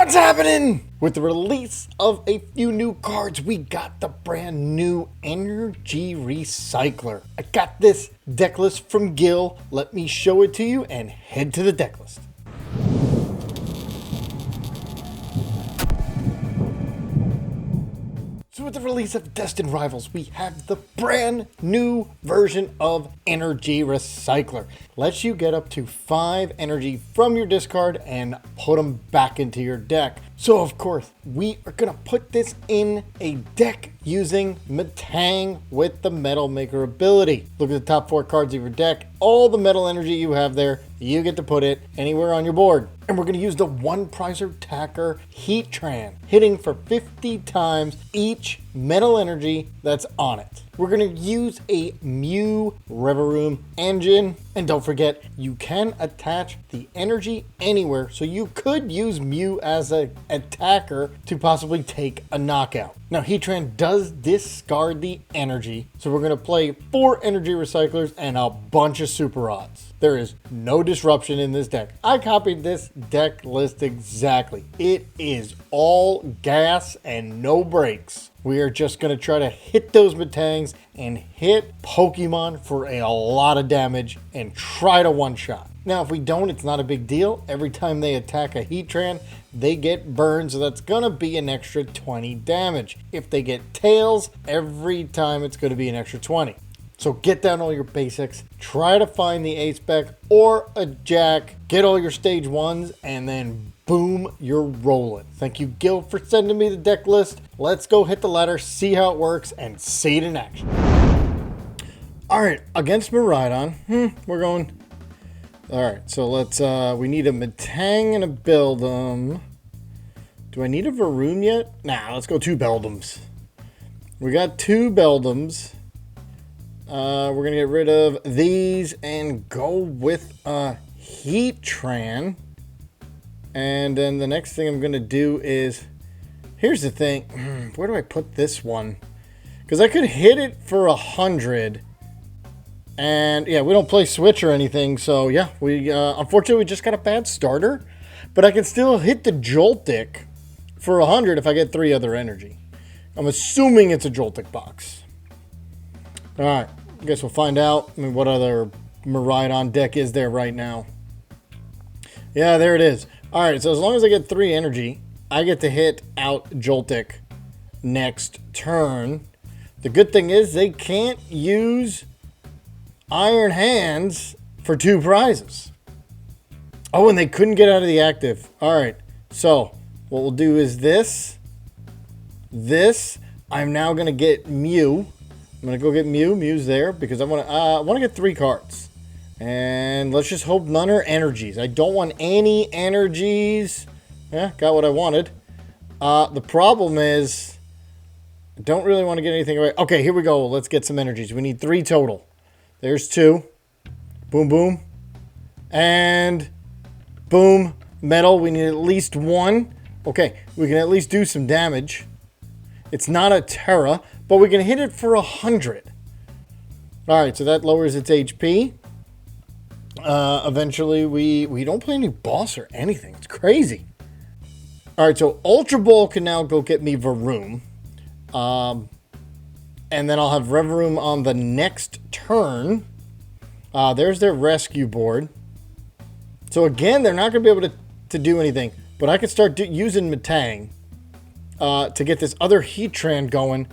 What's happening? With the release of a few new cards, we got the brand new Energy Recycler. I got this deck list from Gil. Let me show it to you and head to the deck list. So with the release of Destined Rivals, we have the brand new version of Energy Recycler. Lets you get up to 5 energy from your discard and put them back into your deck. So of course, we are gonna put this in a deck using Metang with the Metal Maker ability. Look at the top 4 cards of your deck. All the metal energy you have there, you get to put it anywhere on your board. And we're gonna use the one prizer attacker Heatran, hitting for 50 times each metal energy that's on it. We're gonna use a Mew Revavroom engine. And don't forget, you can attach the energy anywhere. So you could use Mew as an attacker to possibly take a knockout. Now Heatran does discard the energy. So we're gonna play 4 energy recyclers and a bunch of super odds. There is no disruption in this deck. I copied this deck list exactly. It is all gas and no brakes. We are just going to try to hit those Metangs and hit Pokemon for a lot of damage and try to one-shot. Now, if we don't, it's not a big deal. Every time they attack a Heatran, they get burned, so that's going to be an extra 20 damage. If they get tails, every time it's going to be an extra 20. So get down all your basics, try to find the ace spec or a jack, get all your stage 1s, and then boom, you're rolling. Thank you, Gil, for sending me the deck list. Let's go hit the ladder, see how it works, and see it in action. All right, against Miraidon, we're going. All right, so let's, we need a Metang and a Beldum. Do I need a Varoom yet? Nah, let's go 2 Beldums. We got 2 Beldums. We're going to get rid of these and go with Heatran. And then the next thing I'm going to do is, here's the thing. Where do I put this one? Because I could hit it for 100. And yeah, we don't play Switch or anything. So yeah, we unfortunately we just got a bad starter. But I can still hit the Joltik for 100 if I get 3 other energy. I'm assuming it's a Joltik box. All right, I guess we'll find out. I mean, what other Miraidon deck is there right now? Yeah, there it is. All right, so as long as I get 3 energy, I get to hit out Joltik next turn. The good thing is they can't use Iron Hands for 2 prizes. Oh, and they couldn't get out of the active. All right, so what we'll do is this. I'm now going to get Mew. I'm going to go get Mew. Mew's there because I want to get 3 cards. And let's just hope none are energies. I don't want any energies. Yeah, got what I wanted. The problem is I don't really want to get anything away. Okay, here we go. Let's get some energies. We need 3 total. There's 2. Boom, boom. And boom. Metal. We need at least 1. Okay, we can at least do some damage. It's not a Terra, but we can hit it for 100. All right, so that lowers its HP. Eventually, we don't play any boss or anything. It's crazy. All right, so Ultra Ball can now go get me Varoom. And then I'll have Revavroom on the next turn. There's their rescue board. So again, they're not going to be able to do anything. But I could start using Metang to get this other Heatran going.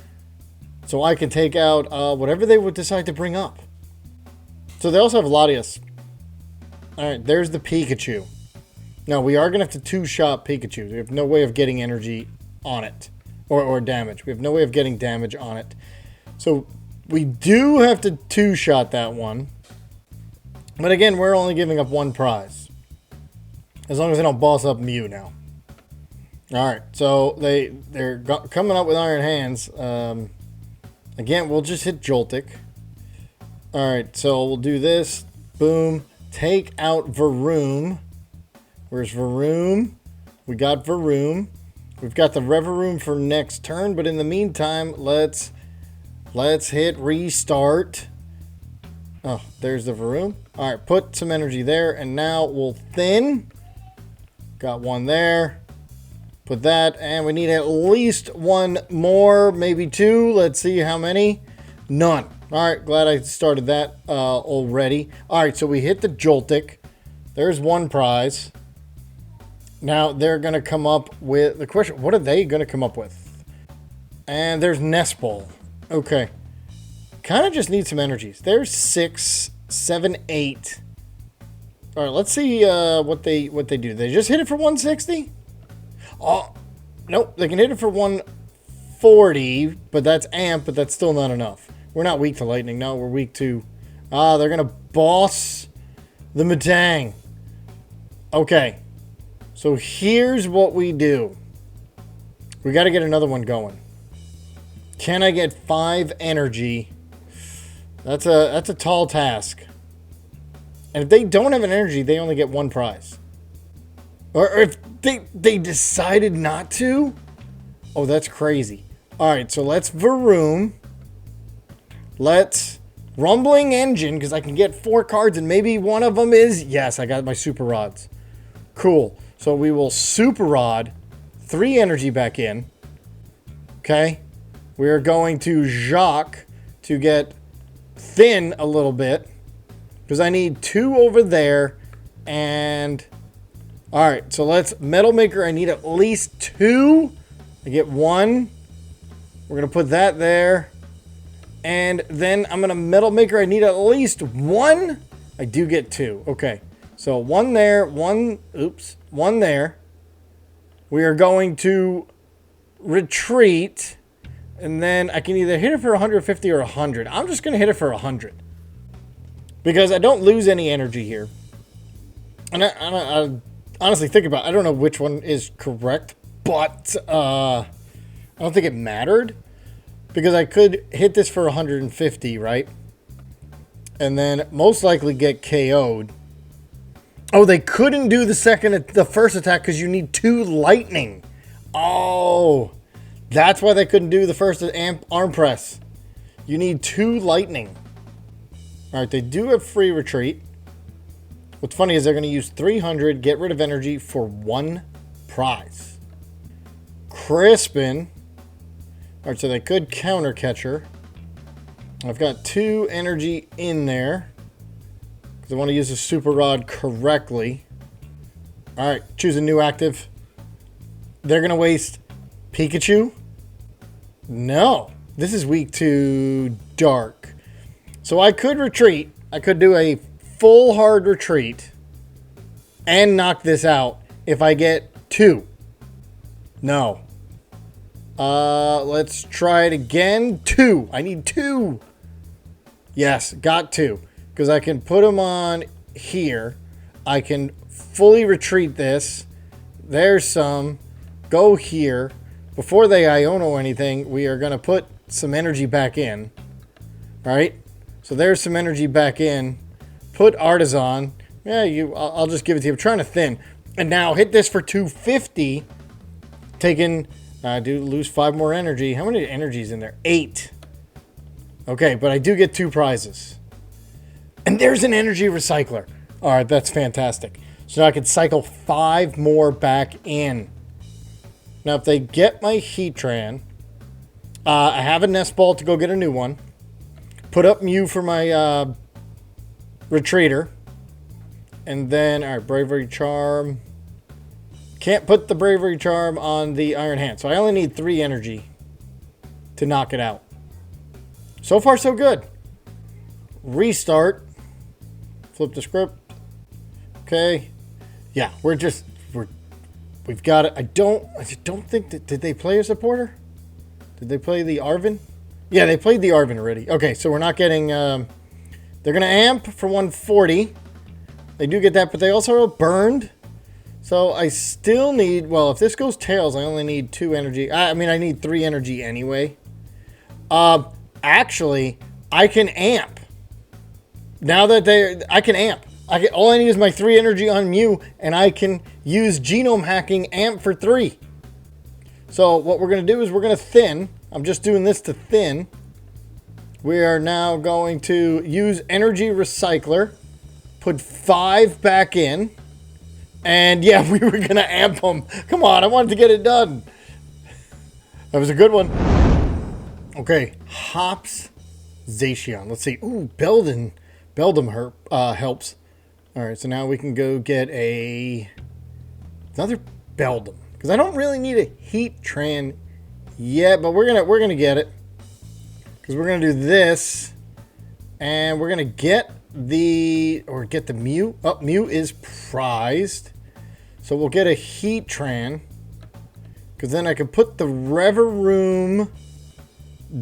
So I can take out whatever they would decide to bring up. So they also have Latias. Alright, there's the Pikachu. Now, we are going to have to 2-shot Pikachu. We have no way of getting energy on it. Or damage. We have no way of getting damage on it. So, we do have to 2-shot that one. But again, we're only giving up 1 prize. As long as they don't boss up Mew now. Alright, so they're coming up with Iron Hands. Again, we'll just hit Joltik. Alright, so we'll do this. Boom. Take out Varoom. Where's Varoom? We got Varoom. We've got the Revavroom for next turn, but in the meantime, let's hit restart. Oh, there's the Varoom. All right, put some energy there, and now we'll thin. Got one there. Put that, and we need at least one more, maybe two. Let's see how many. None. All right, glad I started that already. All right, so we hit the Joltik. There's one prize. Now they're going to come up with the question. What are they going to come up with? And there's Nest Ball. Okay. Kind of just need some energies. There's 6, 7, 8. All right, let's see what they do. They just hit it for 160? Oh, nope. They can hit it for 140, but that's amp, but that's still not enough. We're not weak to lightning. No, we're weak to... they're going to boss the Metang. Okay. So here's what we do. We got to get another one going. Can I get 5 energy? That's a tall task. And if they don't have an energy, they only get 1 prize. Or if they decided not to? Oh, that's crazy. All right, so let's Varoom. Let's Rumbling Engine, because I can get 4 cards, and maybe one of them is... Yes, I got my Super Rods. Cool. So we will Super Rod 3 energy back in. Okay. We are going to Jacq to get thin a little bit, because I need 2 over there. And all right, so let's Metal Maker. I need at least 2. I get 1. We're gonna put that there, and then I'm gonna Metal Maker. I need at least 1. I do get 2. Okay, so 1 there, 1. Oops, 1 there. We are going to retreat, and then I can either hit it for 150 or 100. I'm just gonna hit it for 100 because I don't lose any energy here. And I honestly think about it, I don't know which one is correct, but I don't think it mattered because I could hit this for 150, right? And then most likely get KO'd. Oh, they couldn't do the first attack because you need 2 lightning. Oh, that's why they couldn't do the first arm press. You need 2 lightning. All right, they do have free retreat. What's funny is they're going to use 300, get rid of energy for 1 prize. Crispin. All right, so they could counter catcher. I've got 2 energy in there because I want to use the Super Rod correctly. All right, choose a new active. They're going to waste Pikachu. No, this is weak to dark. So I could retreat. I could do a full hard retreat and knock this out if I get 2. No. Let's try it again. 2. I need 2. Yes, got 2. Because I can put them on here. I can fully retreat this. There's some. Go here. Before they Iono anything, we are going to put some energy back in. Right? So there's some energy back in. Put Artazon. Yeah, I'll just give it to you. I'm trying to thin. And now hit this for 250. Taking, I do lose 5 more energy. How many energies in there? 8. Okay, but I do get 2 prizes. And there's an Energy Recycler. All right, that's fantastic. So now I can cycle 5 more back in. Now, if they get my Heatran, I have a Nest Ball to go get a new one. Put up Mew for my Retreater. And then, all right, Bravery Charm. Can't put the Bravery Charm on the Iron Hand. So I only need 3 energy to knock it out. So far, so good. Restart. Flip the script. Okay. Yeah, we've got it. I just don't think that, did they play a supporter? Did they play the Arven? Yeah, they played the Arven already. Okay, so we're not getting, they're going to amp for 140. They do get that, but they also are burned. So I still need, well, if this goes tails, I only need 2 energy. I mean, I need 3 energy anyway. Actually, I can amp. Now that I can amp. All I need is my 3 energy on Mew, and I can use genome hacking amp for 3. So what we're going to do is we're going to thin. I'm just doing this to thin. We are now going to use Energy Recycler. Put 5 back in. And yeah, we were going to amp him. Come on, I wanted to get it done. That was a good one. Okay, Hops Zacian. Let's see. Ooh, Beldum helps. All right, so now we can go get another Beldum, because I don't really need a Heatran yet, but we're gonna get it, because we're gonna do this, and we're gonna get the Mew. Oh, Mew is prized, so we'll get a Heatran, because then I can put the Revavroom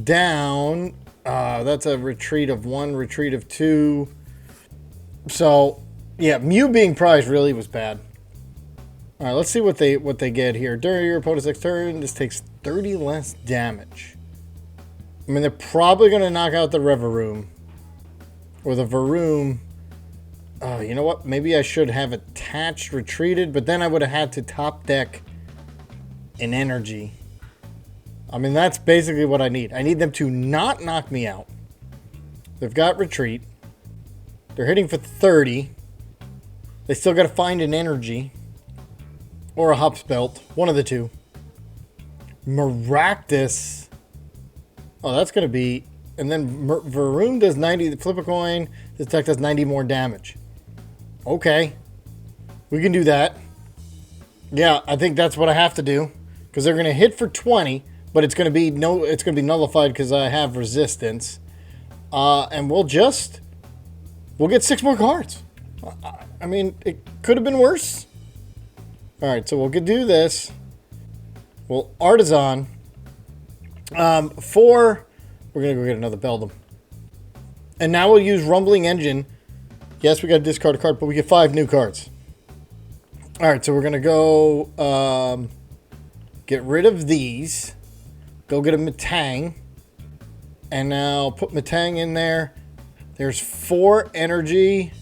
down. That's a retreat of 1, retreat of 2. So yeah, Mew being prized really was bad. All right, let's see what they get here. During your opponent's next turn, this takes 30 less damage. I mean, they're probably going to knock out the Revavroom or the Varoom. Oh, you know what? Maybe I should have attached retreated, but then I would have had to top deck an energy. I mean, that's basically what I need. I need them to not knock me out. They've got retreat. They're hitting for 30. They still got to find an energy. Or a Hops Belt. One of the two. Maractus. Oh, that's going to be... And then Varoom does 90. Flip a coin. This deck does 90 more damage. Okay. We can do that. Yeah, I think that's what I have to do. Because they're going to hit for 20. But it's going to be nullified because I have resistance. And we'll get 6 more cards. I mean, it could have been worse. All right, so we'll do this. We'll Artazon. 4. We're going to go get another Beldum. And now we'll use Rumbling Engine. Yes, we got to discard a card, but we get 5 new cards. All right, so we're going to go get rid of these. Go get a Metang. And now put Metang in there. There's 4 energy.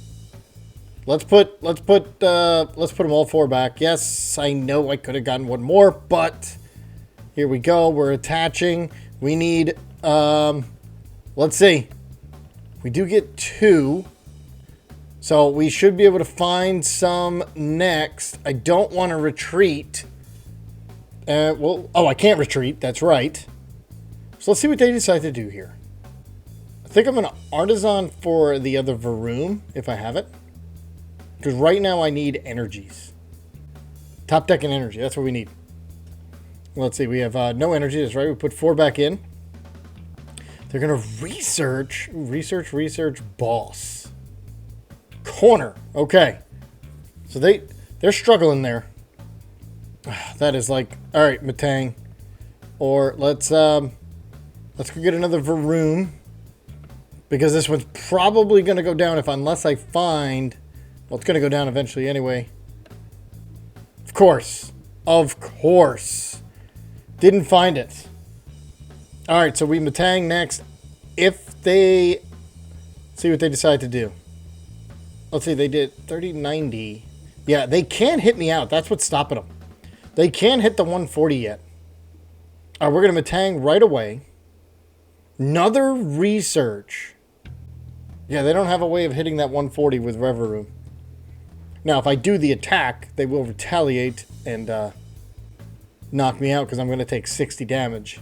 Let's put them all 4 back. Yes, I know I could have gotten 1 more, but here we go. We're attaching. We need let's see. We do get 2. So we should be able to find some next. I don't want to retreat. Well, oh, I can't retreat. That's right. So let's see what they decide to do here. I think I'm going to Artazon for the other Varoom, if I have it. Because right now I need energies. Top deck and energy. That's what we need. Let's see. We have no energy. That's right. We put 4 back in. They're going to research. Research boss. Corner. Okay. So they're struggling there. That is like, all right, Metang. Or let's go get another Varoom. Because this one's probably going to go down unless I find... Well, it's going to go down eventually anyway. Of course. Of course. Didn't find it. All right, so we Metang next. If they... See what they decide to do. Let's see, they did 30, 90. Yeah, they can't hit me out. That's what's stopping them. They can't hit the 140 yet. All right, we're going to Metang right away. Another research. Yeah, they don't have a way of hitting that 140 with Revavroom. Now, if I do the attack, they will retaliate and knock me out because I'm going to take 60 damage.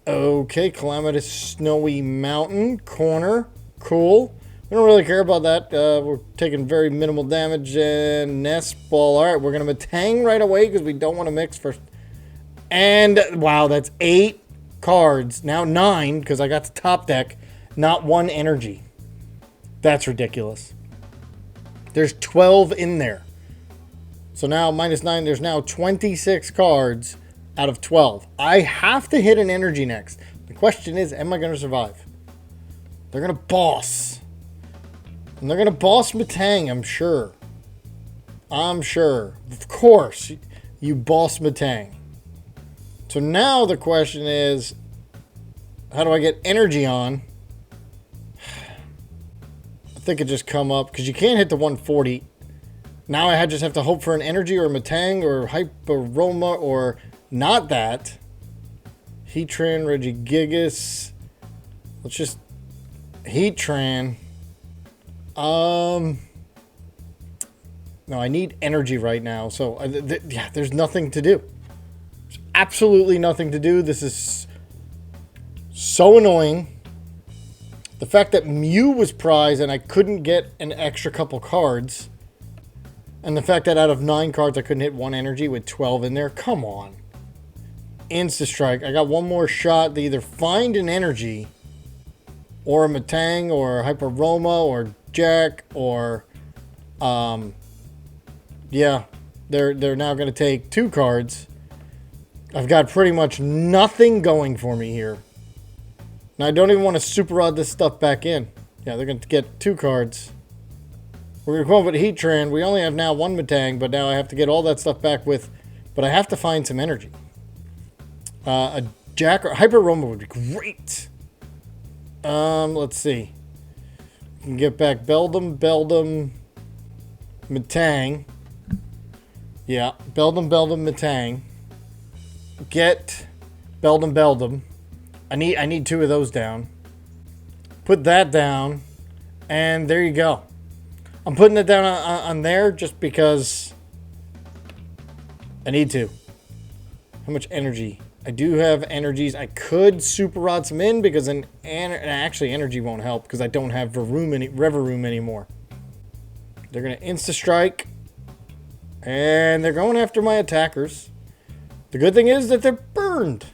Okay, Calamitous Snowy Mountain. Corner. Cool. We don't really care about that. We're taking very minimal damage. And Nest Ball. All right, we're going to Metang right away because we don't want to mix first. And, wow, that's 8 cards. Now 9 because I got the top deck. Not 1 energy. That's ridiculous. There's 12 in there. So now -9, there's now 26 cards out of 12. I have to hit an energy next. The question is, am I going to survive? They're going to boss. And they're going to boss Metang, I'm sure. I'm sure. Of course, you boss Metang. So now the question is, how do I get energy on? I think it just come up, because you can't hit the 140. Now I just have to hope for an energy or a Metang or Hyper Aroma or not that. Heatran, Regigigas. Let's just No, I need energy right now. So, yeah, there's nothing to do. There's absolutely nothing to do. This is so annoying. The fact that Mew was prized and I couldn't get an extra couple cards. And the fact that out of 9 cards, I couldn't hit 1 energy with 12 in there. Come on. Insta-strike. I got one more shot to either find an energy or a Metang or a Hyper Aroma or Jacq or... yeah, they're now going to take 2 cards. I've got pretty much nothing going for me here. And I don't even want to super rod this stuff back in. Yeah, they're going to get 2 cards. We're going to come up with Heatran. We only have now 1 Metang, but now I have to get all that stuff back with... But I have to find some energy. A Jacq or Hyper Aroma would be great. Let's see. We can get back Beldum, Metang. Yeah, Beldum, Metang. Get Beldum. I need 2 of those down. Put that down. And there you go. I'm putting it down on there just because I need to. How much energy? I do have energies. I could super rod some in because actually energy won't help because I don't have Revavroom anymore. They're going to insta-strike. And they're going after my attackers. The good thing is that they're burned.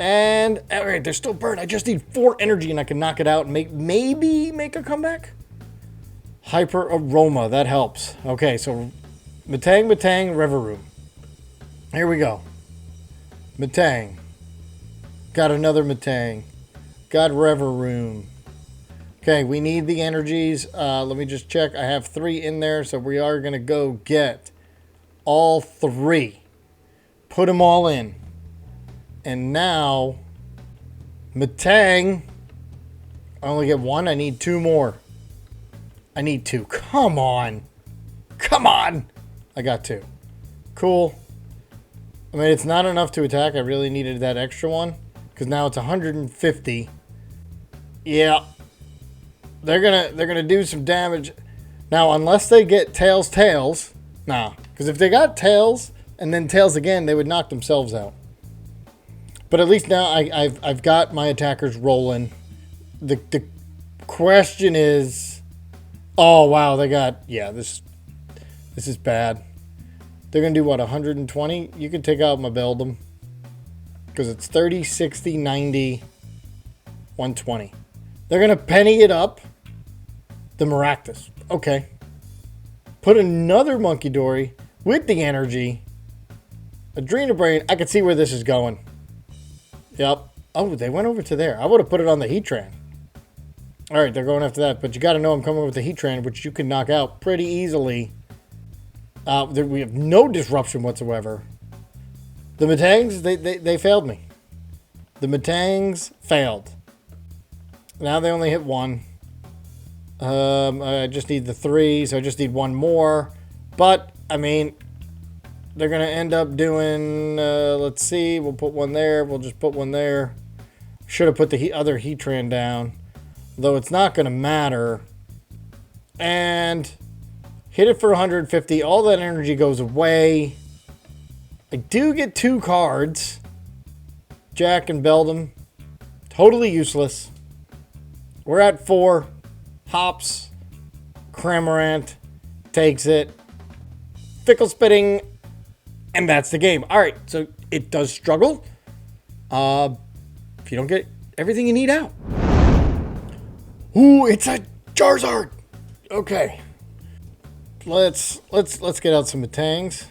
And, alright, they're still burned. I just need 4 energy and I can knock it out and maybe make a comeback. Hyper Aroma, that helps. Okay, so Metang, Revavroom. Here we go. Metang. Got another Metang. Got Revavroom. Okay, we need the energies. Let me just check. I have 3 in there, so we are going to go get all 3. Put them all in. And now, Metang. I only get 1. I need 2 more. I need 2. Come on. Come on. I got 2. Cool. I mean, it's not enough to attack. I really needed that extra one. Because now it's 150. Yeah. They're gonna do some damage. Now, unless they get Tails. Nah. Because if they got Tails and then Tails again, they would knock themselves out. But at least now I've got my attackers rolling. The question is... Oh, wow, they got... Yeah, this is bad. They're going to do, what, 120? You can take out my Beldum. Because it's 30, 60, 90, 120. They're going to penny it up. The Maractus. Okay. Put another Monkey Dory with the energy. Adrena Brain. I can see where this is going. Yep. Oh, they went over to there. I would have put it on the Heatran. Alright, they're going after that. But you got to know I'm coming with the Heatran, which you can knock out pretty easily. We have no disruption whatsoever. The Metangs, they failed me. The Metangs failed. Now they only hit 1. I just need the 3, so I just need 1 more. But, I mean, they're going to end up doing, let's see, we'll put 1 there. We'll just put 1 there. Should have put the other Heatran down. Though it's not going to matter. And hit it for 150. All that energy goes away. I do get 2 cards. Jacq and Beldum. Totally useless. We're at 4. Hops. Cramorant takes it. Fickle Spitting. And that's the game. Alright, so it does struggle. If you don't get everything you need out. Ooh, it's a Charizard. Okay. Let's get out some Metangs.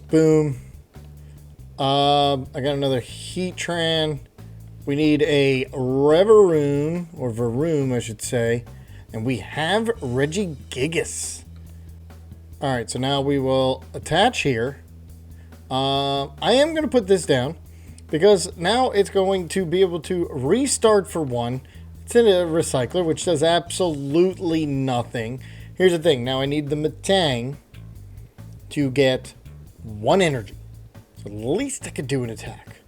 Boom. I got another Heatran. We need a Revavroom, or Varoom, I should say. And we have Regigigas. Alright, so now we will attach here. I am going to put this down. Because now it's going to be able to restart for 1. It's in a recycler, which does absolutely nothing. Here's the thing. Now I need the Metang to get 1 energy. So at least I could do an attack.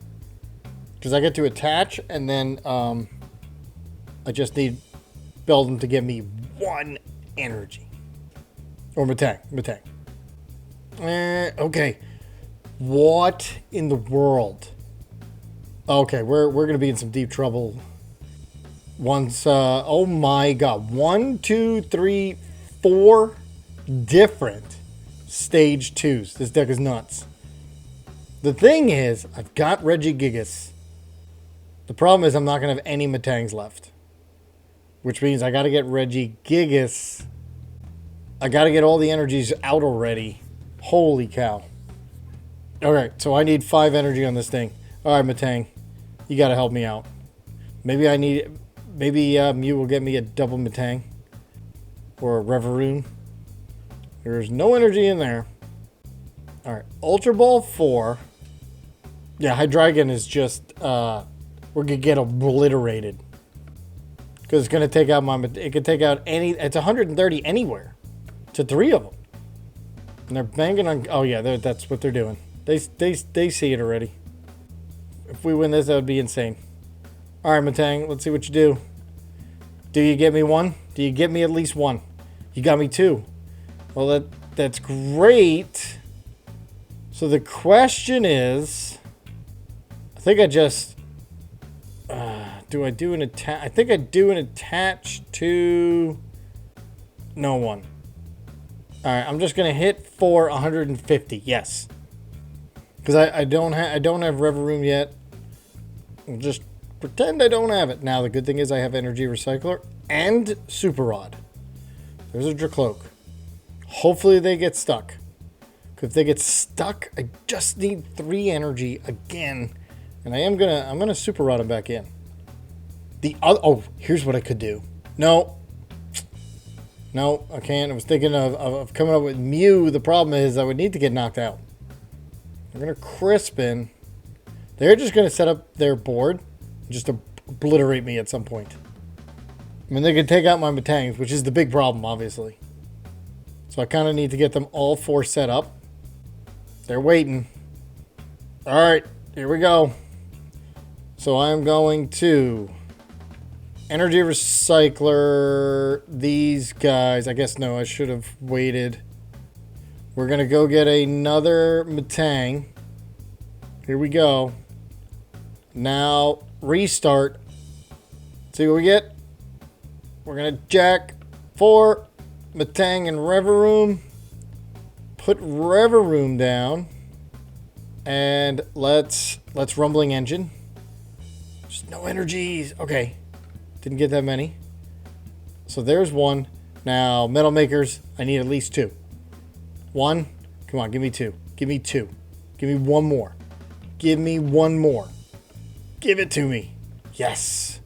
Because I get to attach, and then I just need Beldum to give me 1 energy. Or Metang. Okay. What in the world? Okay, we're gonna be in some deep trouble. Once, oh my god. 1, 2, 3, 4 different stage 2s. This deck is nuts. The thing is, I've got Regigigas. The problem is I'm not gonna have any Metangs left. Which means I gotta get Regigigas. I gotta get all the energies out already. Holy cow. Alright, so I need 5 energy on this thing. Alright, Metang. You gotta help me out. Maybe Mew will get me a double Metang. Or a Revavroom. There's no energy in there. Alright, Ultra Ball 4. Yeah, Hydreigon is just, we're gonna get obliterated. Because it's gonna take out it can take out it's 130 anywhere. To 3 of them. And they're banging on, oh yeah, that's what they're doing. They see it already. If we win this, that would be insane. Alright, Metang, let's see what you do. Do you get me 1? Do you get me at least 1? You got me 2. Well, that's great. So the question is, I think I just, do I do an attach? I think I do an attach to no one. Alright, I'm just gonna hit for 150. Yes. Because I don't have Revavroom yet. I'll just pretend I don't have it. Now the good thing is I have Energy Recycler and Super Rod. There's a Dracloak. Hopefully they get stuck. Because if they get stuck, I just need 3 energy again. And I'm gonna Super Rod them back in. Oh, here's what I could do. No, I can't. I was thinking of coming up with Mew. The problem is I would need to get knocked out. They're going to Crispin. They're just going to set up their board just to obliterate me at some point. I mean, they could take out my Metangs, which is the big problem, obviously. So I kind of need to get them all 4 set up. They're waiting. All right, here we go. So I'm going to Energy Recycler these guys. I guess no, I should have waited. We're going to go get another Metang. Here we go. Now, restart. See what we get? We're going to Jacq 4, Metang and Revavroom. Put Revavroom down. And let's Rumbling Engine. There's no energies. Okay. Didn't get that many. So there's 1. Now, Metal Makers, I need at least 2. 1. Come on, give me 2. Give me 2. Give me 1 more. Give me 1 more. Give it to me. Yes.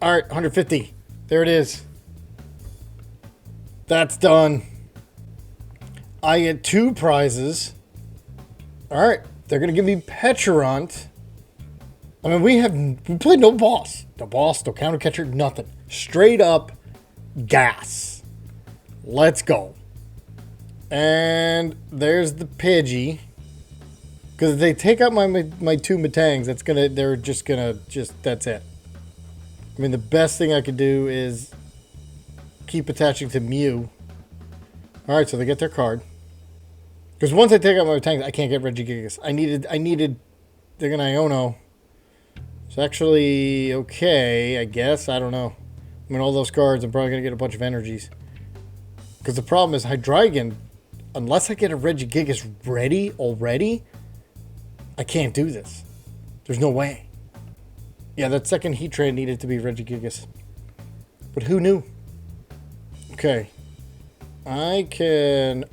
All right, 150. There it is. That's done. I get 2 prizes. All right, they're going to give me Petrarant. I mean, we played no boss. No boss, no counter catcher, nothing. Straight up gas. Let's go. And there's the Pidgey. Because if they take out my 2 Metangs, that's it. I mean, the best thing I could do is keep attaching to Mew. Alright, so they get their card. Because once I take out my Metangs, I can't get Regigigas. I needed they're gonna Iono. It's actually okay, I guess. I don't know. I mean, all those cards, I'm probably going to get a bunch of energies. Because the problem is Hydreigon, unless I get a Regigigas ready already, I can't do this. There's no way. Yeah, that second Heatran needed to be Regigigas. But who knew? Okay. I can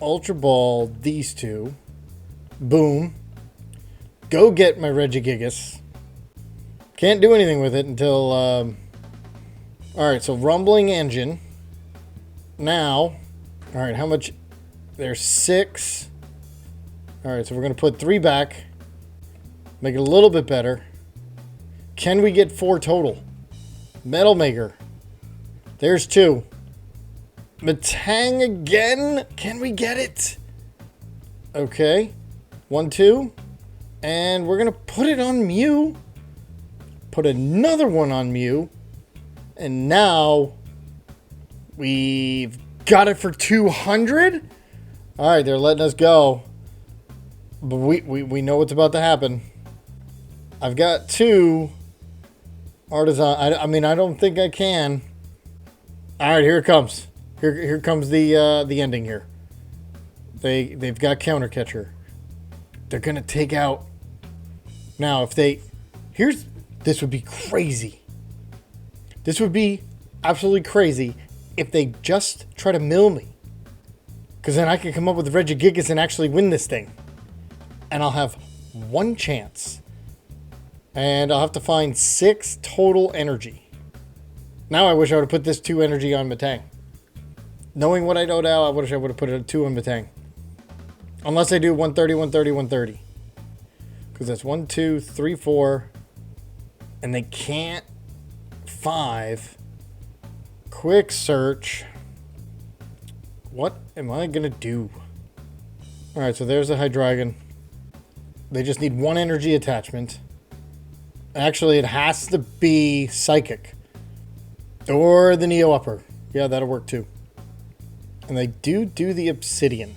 Ultra Ball these 2. Boom. Go get my Regigigas. Can't do anything with it until... Alright, so Rumbling Engine. Now... Alright, how much... There's 6. Alright, so we're going to put 3 back. Make it a little bit better. Can we get 4 total? Metal Maker. There's 2. Metang again? Can we get it? Okay. 1, 2. And we're going to put it on Mew. Put another one on Mew. And now we've Got it for 200? All right, they're letting us go. But we know what's about to happen. I've got 2 Artazon. I mean, I don't think I can. All right, here it comes. Here comes the ending here. They've got counter catcher. They're gonna take out. Now, if they, this would be crazy. This would be absolutely crazy if they just try to mill me. Because then I can come up with Regigigas and actually win this thing. And I'll have 1 chance. And I'll have to find 6 total energy. Now I wish I would have put this 2 energy on Metang. Knowing what I know now, I wish I would have put it 2 on Metang. Unless I do 130, 130, 130. Because that's 1, 2, 3, 4. And they can't 5. Quick search. What am I going to do? Alright, so there's a Hydreigon. They just need 1 energy attachment. Actually, it has to be Psychic. Or the Neo Upper. Yeah, that'll work too. And they do the Obsidian.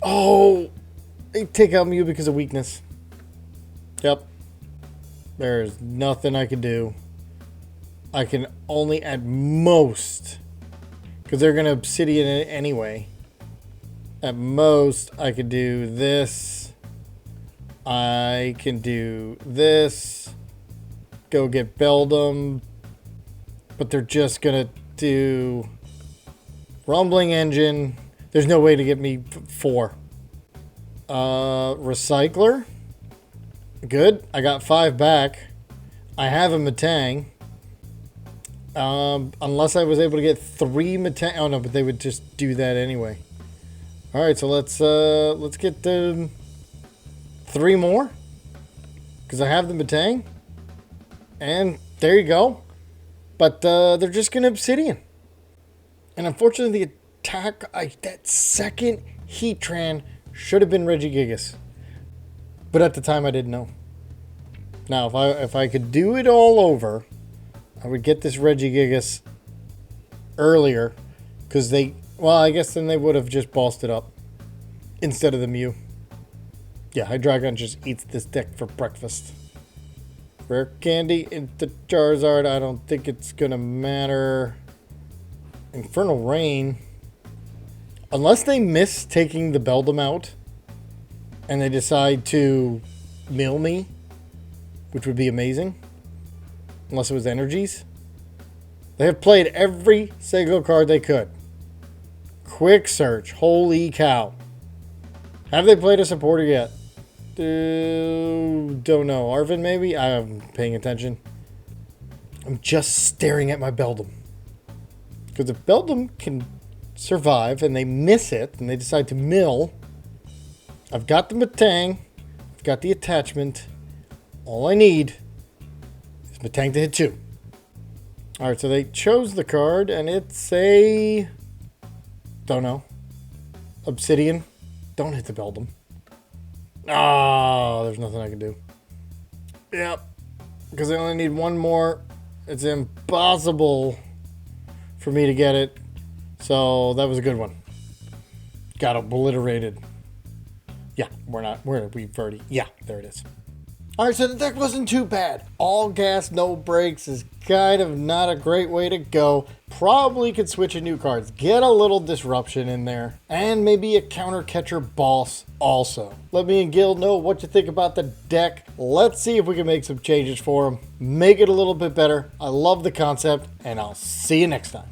Oh! They take out Mew because of weakness. Yep. There's nothing I can do. I can only at most, because they're going to Obsidian it anyway. At most, I could do this. I can do this. Go get Beldum. But they're just going to do Rumbling Engine. There's no way to get me 4. Recycler. Good. I got 5 back. I have a Metang. Unless I was able to get 3 Metang. Oh no, but they would just do that anyway. Alright, so let's get 3 more. Because I have the Metang. And there you go. But they're just going to Obsidian. And unfortunately, the attack, that second Heatran should have been Regigigas. But at the time, I didn't know. Now, if I could do it all over, I would get this Regigigas earlier. Because well, I guess then they would have just bossed it up. Instead of the Mew. Yeah, Hydreigon just eats this deck for breakfast. Rare Candy into Charizard. I don't think it's going to matter. Infernal Rain. Unless they miss taking the Beldum out. And they decide to mill me. Which would be amazing. Unless it was energies. They have played every single card they could. Quick search. Holy cow. Have they played a supporter yet? Don't know. Arvin maybe? I'm paying attention. I'm just staring at my Beldum. Because if Beldum can survive and they miss it and they decide to mill, I've got the Metang. I've got the attachment. All I need is Metang to hit 2. Alright, so they chose the card and it's a... Don't know. Obsidian. Don't hit the Beldum. Oh, there's nothing I can do. Yep. Because I only need 1 more. It's impossible for me to get it. So that was a good one. Got obliterated. Yeah, we've already, yeah, there it is. Alright, so the deck wasn't too bad. All gas, no brakes is kind of not a great way to go. Probably could switch in new cards. Get a little disruption in there. And maybe a counter catcher boss also. Let me and Gil know what you think about the deck. Let's see if we can make some changes for them. Make it a little bit better. I love the concept, and I'll see you next time.